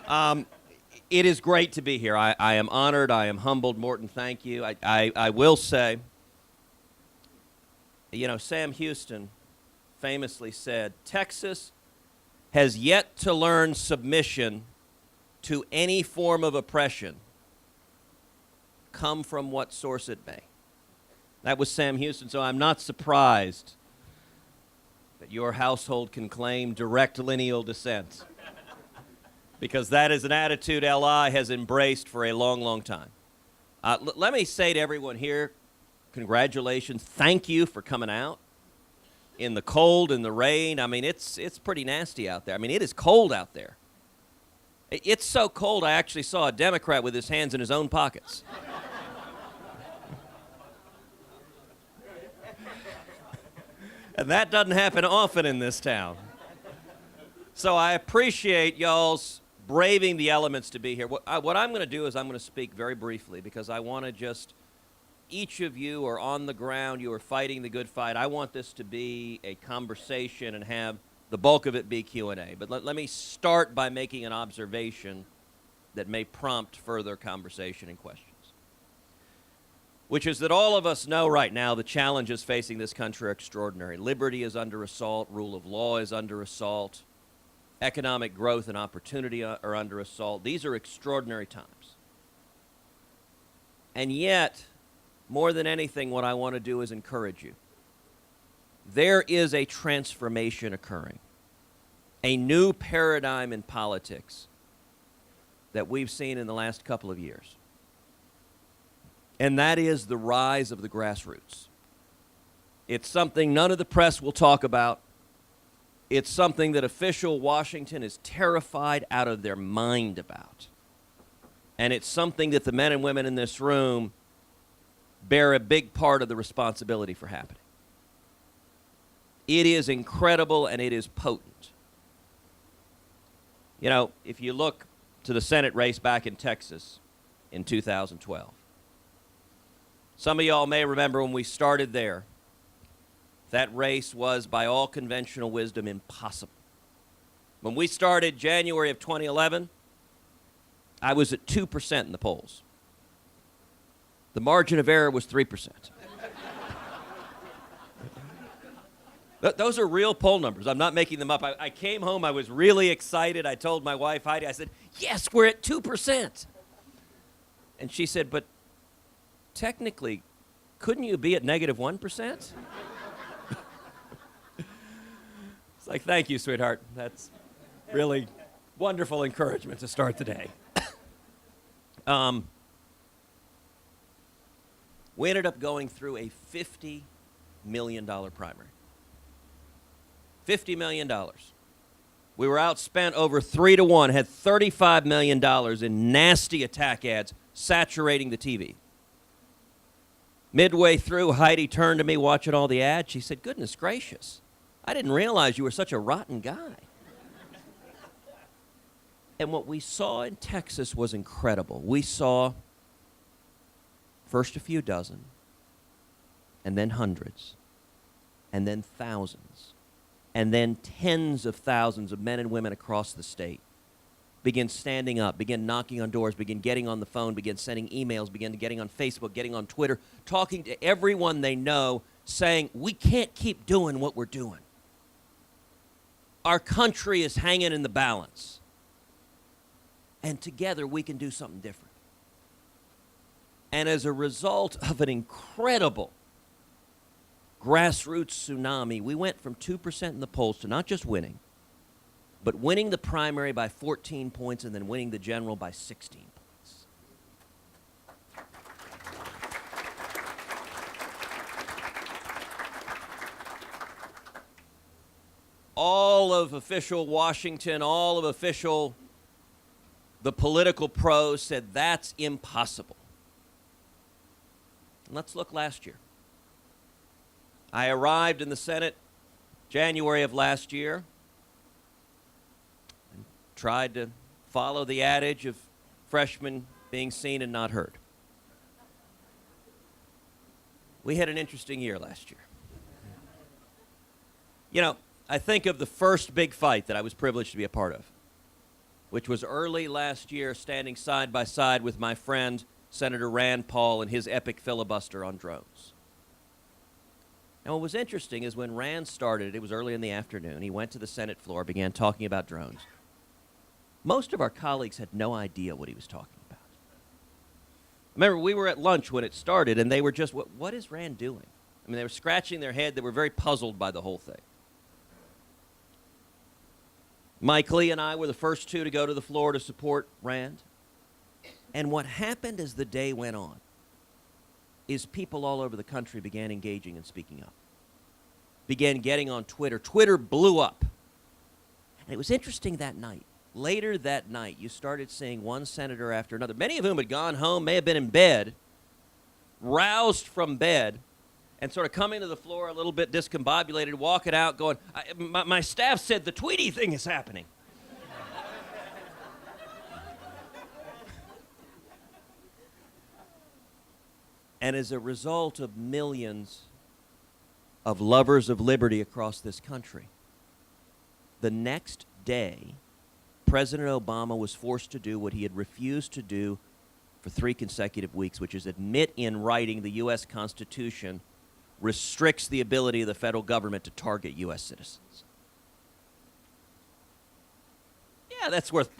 It is great to be here. I am honored. I am humbled. Morton, thank you. I will say, Sam Houston famously said, Texas has yet to learn submission to any form of oppression, come from what source it may. That was Sam Houston, so I'm not surprised that your household can claim direct lineal descent, because that is an attitude LI has embraced for a long, long time. Let me say to everyone here, congratulations. Thank you for coming out in the cold and the rain. I mean, it's pretty nasty out there. I mean, it is cold out there. It's so cold, I actually saw a Democrat with his hands in his own pockets. And that doesn't happen often in this town. So I appreciate y'all's braving the elements to be here. What I'm going to do is I'm going to speak very briefly, because I want to just, each of you are on the ground, you are fighting the good fight. I want this to be a conversation and have the bulk of it be Q&A. But let me start by making an observation that may prompt further conversation and questions, which is that all of us know right now the challenges facing this country are extraordinary. Liberty is under assault. Rule of law is under assault. Economic growth and opportunity are under assault. These are extraordinary times. And yet, more than anything, what I want to do is encourage you. There is a transformation occurring, a new paradigm in politics that we've seen in the last couple of years. And that is the rise of the grassroots. It's something none of the press will talk about. It's something that official Washington is terrified out of their mind about. And it's something that the men and women in this room bear a big part of the responsibility for happening. It is incredible and it is potent. You know, if you look to the Senate race back in Texas in 2012, some of y'all may remember when we started there, that race was, by all conventional wisdom, impossible. When we started January of 2011, I was at 2% in the polls. The margin of error was 3%. Those are real poll numbers. I'm not making them up. I came home. I was really excited. I told my wife, Heidi, I said, yes, we're at 2%. And she said, but technically, couldn't you be at negative 1%? It's like, thank you, sweetheart. That's really wonderful encouragement to start the day. We ended up going through a $50 million primary. $50 million. We were outspent over 3-1, had $35 million in nasty attack ads saturating the TV. Midway through, Heidi turned to me watching all the ads. She said, goodness gracious, I didn't realize you were such a rotten guy. And what we saw in Texas was incredible. We saw first a few dozen, and then hundreds, and then thousands, and then tens of thousands of men and women across the state begin standing up, begin knocking on doors, begin getting on the phone, begin sending emails, begin getting on Facebook, getting on Twitter, talking to everyone they know, saying, we can't keep doing what we're doing. Our country is hanging in the balance. And together we can do something different. And as a result of an incredible grassroots tsunami, we went from 2% in the polls to not just winning, but winning the primary by 14 points and then winning the general by 16 points. All of official Washington, all of official, the political pros said that's impossible. Let's look last year. I arrived in the Senate January of last year and tried to follow the adage of freshmen being seen and not heard. We had an interesting year last year. You know, I think of the first big fight that I was privileged to be a part of. which was early last year, standing side by side with my friend Senator Rand Paul and his epic filibuster on drones. And what was interesting is when Rand started, it was early in the afternoon, he went to the Senate floor, began talking about drones. Most of our colleagues had no idea what he was talking about. Remember, we were at lunch when it started, and they were just, what is Rand doing? I mean, they were scratching their head. They were very puzzled by the whole thing. Mike Lee and I were the first two to go to the floor to support Rand. And what happened as the day went on is people all over the country began engaging and speaking up, began getting on Twitter. Twitter blew up. And it was interesting that night. Later that night, you started seeing one senator after another, many of whom had gone home, may have been in bed, roused from bed, and sort of coming to the floor a little bit discombobulated, walking out going, my staff said the Tweety thing is happening. And as a result of millions of lovers of liberty across this country, the next day, President Obama was forced to do what he had refused to do for 3 consecutive weeks, which is admit in writing the U.S. Constitution restricts the ability of the federal government to target U.S. citizens. Yeah, that's worth...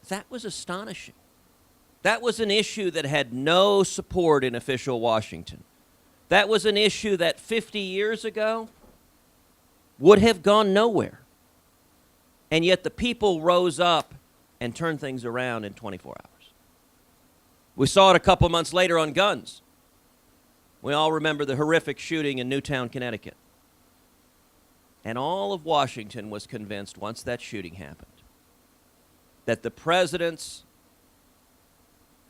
That was astonishing. That was an issue that had no support in official Washington. That was an issue that 50 years ago would have gone nowhere. And yet the people rose up and turned things around in 24 hours. We saw it a couple months later on guns. We all remember the horrific shooting in Newtown, Connecticut. And all of Washington was convinced once that shooting happened that the president's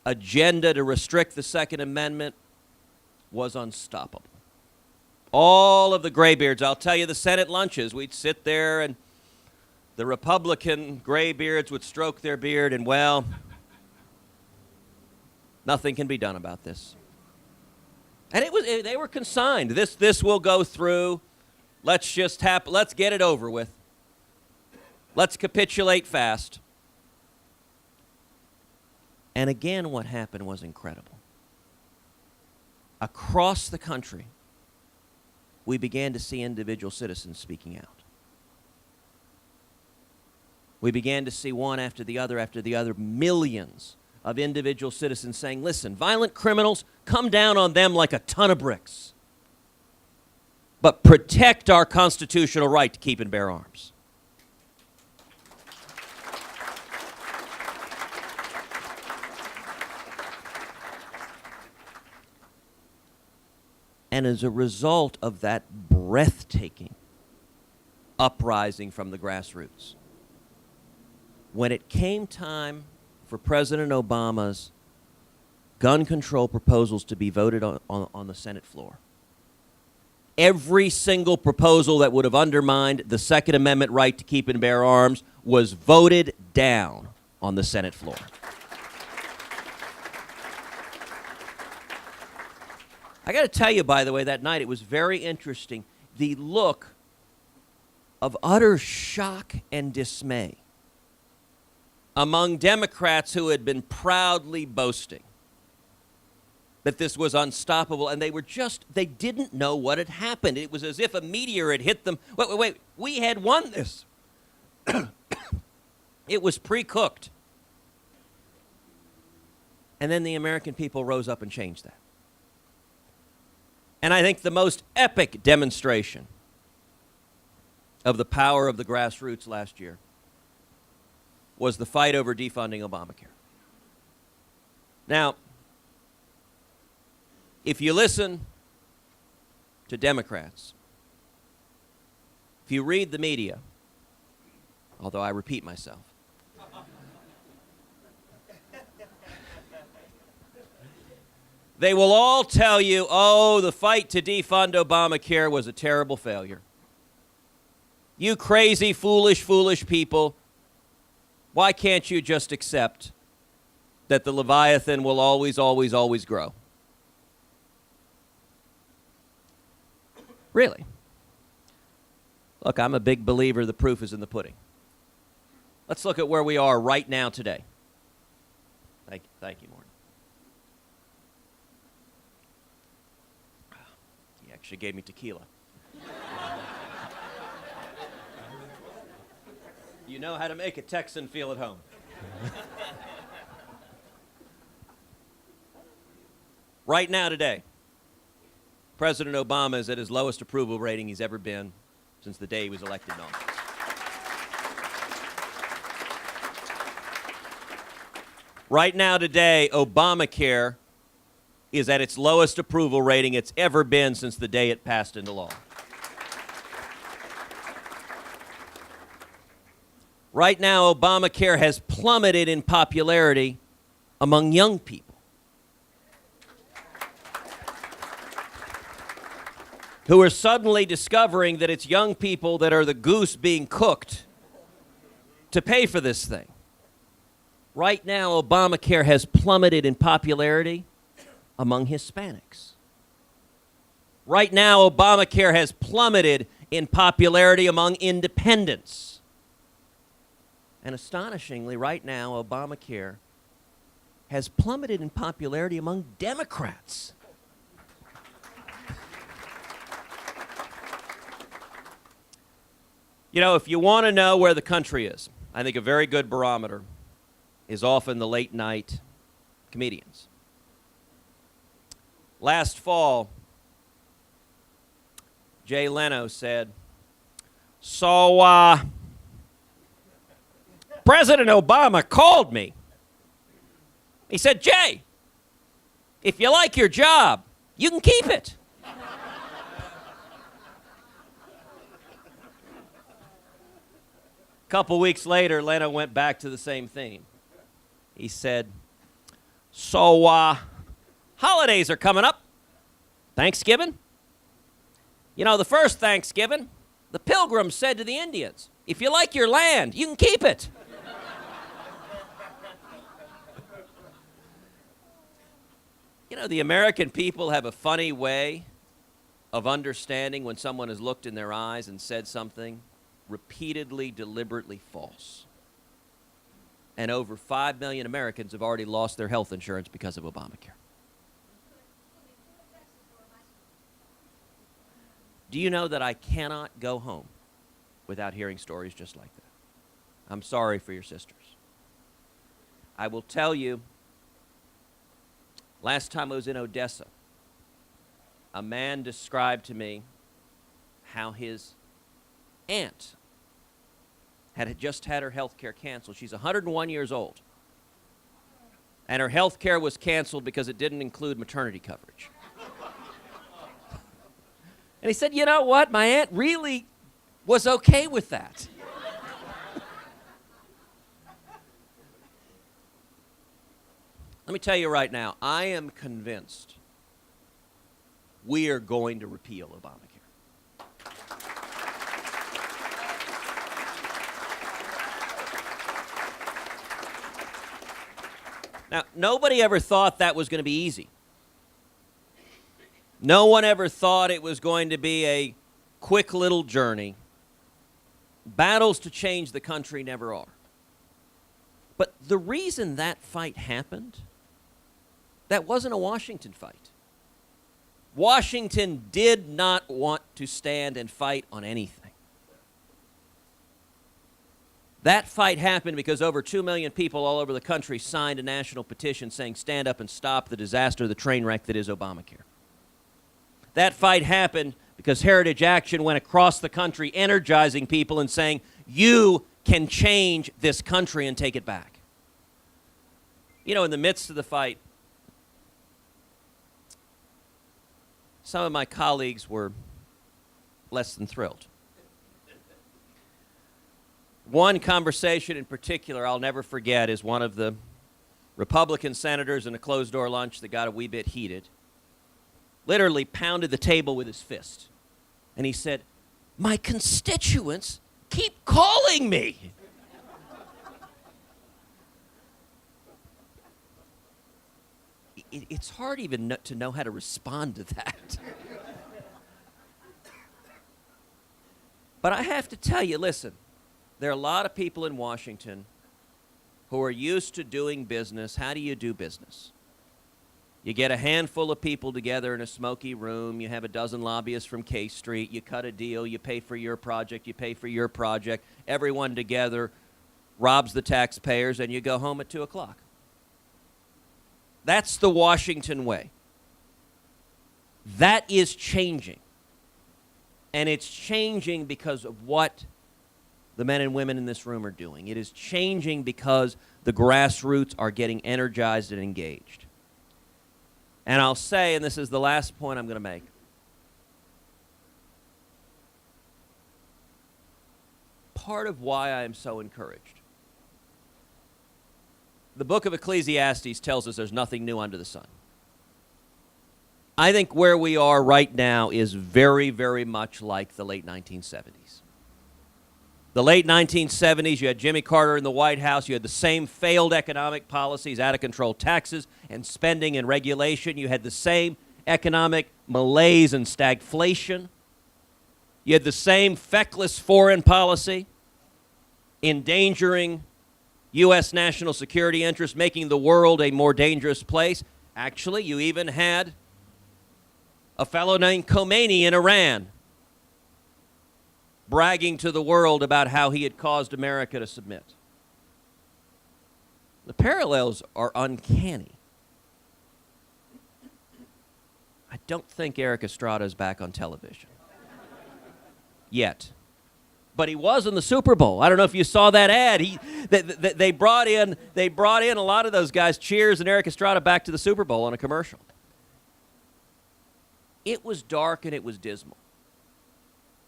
agenda to restrict the Second Amendment was unstoppable. All of the graybeards, I'll tell you, the Senate lunches, we'd sit there and the Republican graybeards would stroke their beard and, well, nothing can be done about this. And they were consigned. This will go through. Let's get it over with. Let's capitulate fast. And again, what happened was incredible. Across the country, we began to see individual citizens speaking out. We began to see one after the other, millions of individual citizens saying, listen, violent criminals, come down on them like a ton of bricks, but protect our constitutional right to keep and bear arms. And as a result of that breathtaking uprising from the grassroots, when it came time for President Obama's gun control proposals to be voted on the Senate floor, every single proposal that would have undermined the Second Amendment right to keep and bear arms was voted down on the Senate floor. I got to tell you, by the way, that night it was very interesting, the look of utter shock and dismay among Democrats who had been proudly boasting that this was unstoppable, and they didn't know what had happened. It was as if a meteor had hit them. Wait, we had won this. It was pre-cooked. And then the American people rose up and changed that. And I think the most epic demonstration of the power of the grassroots last year was the fight over defunding Obamacare. Now, if you listen to Democrats, if you read the media, although I repeat myself, they will all tell you, oh, the fight to defund Obamacare was a terrible failure. You crazy, foolish people, why can't you just accept that the Leviathan will always grow? Really. Look, I'm a big believer the proof is in the pudding. Let's look at where we are right now today. Thank you, Morton. He actually gave me tequila. You know how to make a Texan feel at home. Right now today, President Obama is at his lowest approval rating he's ever been since the day he was elected in office. Right now today, Obamacare is at its lowest approval rating it's ever been since the day it passed into law. Right now, Obamacare has plummeted in popularity among young people who are suddenly discovering that it's young people that are the goose being cooked to pay for this thing. Right now, Obamacare has plummeted in popularity among Hispanics. Right now, Obamacare has plummeted in popularity among independents. And astonishingly, right now, Obamacare has plummeted in popularity among Democrats. You know, if you want to know where the country is, I think a very good barometer is often the late night comedians. Last fall, Jay Leno said, So, President Obama called me. He said, Jay, if you like your job, you can keep it. A couple weeks later, Leno went back to the same theme. He said, So, holidays are coming up. Thanksgiving. You know, the first Thanksgiving, the Pilgrims said to the Indians, if you like your land, you can keep it. You know, the American people have a funny way of understanding when someone has looked in their eyes and said something repeatedly, deliberately false. And over 5 million Americans have already lost their health insurance because of Obamacare. Do you know that I cannot go home without hearing stories just like that? I'm sorry for your sisters. I will tell you, last time I was in Odessa, a man described to me how his aunt had just had her health care canceled. She's 101 years old. And her health care was canceled because it didn't include maternity coverage. And he said, you know what? My aunt really was okay with that. Let me tell you right now, I am convinced we are going to repeal Obamacare. Now, nobody ever thought that was going to be easy. No one ever thought it was going to be a quick little journey. Battles to change the country never are. But the reason that fight happened, that wasn't a Washington fight. Washington did not want to stand and fight on anything. That fight happened because over 2 million people all over the country signed a national petition saying, stand up and stop the disaster, the train wreck that is Obamacare. That fight happened because Heritage Action went across the country energizing people and saying, you can change this country and take it back. You know, in the midst of the fight, some of my colleagues were less than thrilled. One conversation in particular I'll never forget is one of the Republican senators in a closed-door lunch that got a wee bit heated literally pounded the table with his fist. And he said, my constituents keep calling me. It's hard even to know how to respond to that. But I have to tell you, listen, there are a lot of people in Washington who are used to doing business. How do you do business? You get a handful of people together in a smoky room. You have a dozen lobbyists from K Street. You cut a deal. You pay for your project. You pay for your project. Everyone together robs the taxpayers, and you go home at 2 o'clock. That's the Washington way. That is changing. And it's changing because of what the men and women in this room are doing. It is changing because the grassroots are getting energized and engaged. And I'll say, and this is the last point I'm going to make, part of why I am so encouraged. The book of Ecclesiastes tells us there's nothing new under the sun. I think where we are right now is very, very much like the late 1970s. The late 1970s, you had Jimmy Carter in the White House. You had the same failed economic policies, out-of-control taxes and spending and regulation. You had the same economic malaise and stagflation. You had the same feckless foreign policy, endangering U.S. national security interests, making the world a more dangerous place. Actually, you even had a fellow named Khomeini in Iran bragging to the world about how he had caused America to submit. The parallels are uncanny. I don't think Eric Estrada is back on television yet. But he was in the Super Bowl. I don't know if you saw that ad. They brought in a lot of those guys, Cheers and Eric Estrada, back to the Super Bowl on a commercial. It was dark and it was dismal.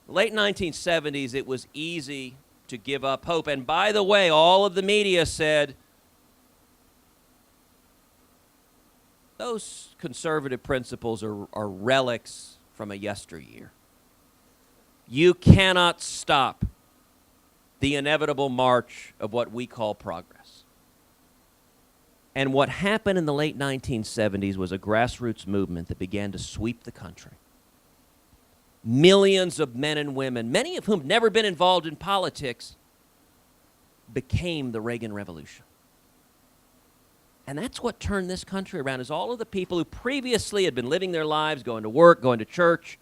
The late 1970s, it was easy to give up hope. And by the way, all of the media said, those conservative principles are relics from a yesteryear. You cannot stop the inevitable march of what we call progress. And what happened in the late 1970s was a grassroots movement that began to sweep the country. Millions of men and women, many of whom had never been involved in politics, became the Reagan Revolution. And that's what turned this country around, is all of the people who previously had been living their lives, going to work, going to church,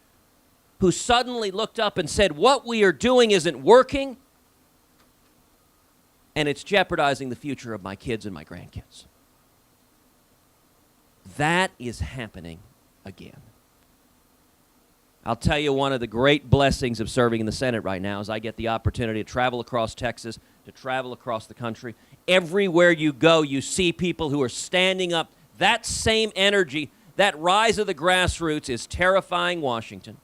who suddenly looked up and said, what we are doing isn't working, and it's jeopardizing the future of my kids and my grandkids. That is happening again. I'll tell you, one of the great blessings of serving in the Senate right now is I get the opportunity to travel across Texas, to travel across the country. Everywhere you go, you see people who are standing up. That same energy, that rise of the grassroots is terrifying Washington.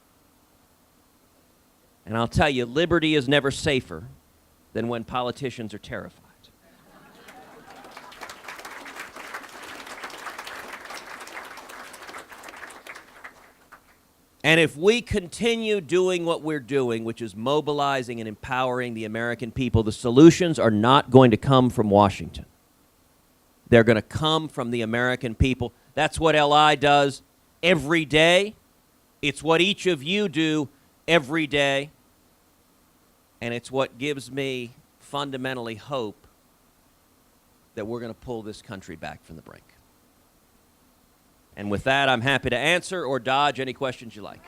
And I'll tell you, liberty is never safer than when politicians are terrified. And if we continue doing what we're doing, which is mobilizing and empowering the American people, the solutions are not going to come from Washington. They're going to come from the American people. That's what LI does every day. It's what each of you do every day. And it's what gives me fundamentally hope that we're going to pull this country back from the brink. And with that, I'm happy to answer or dodge any questions you like.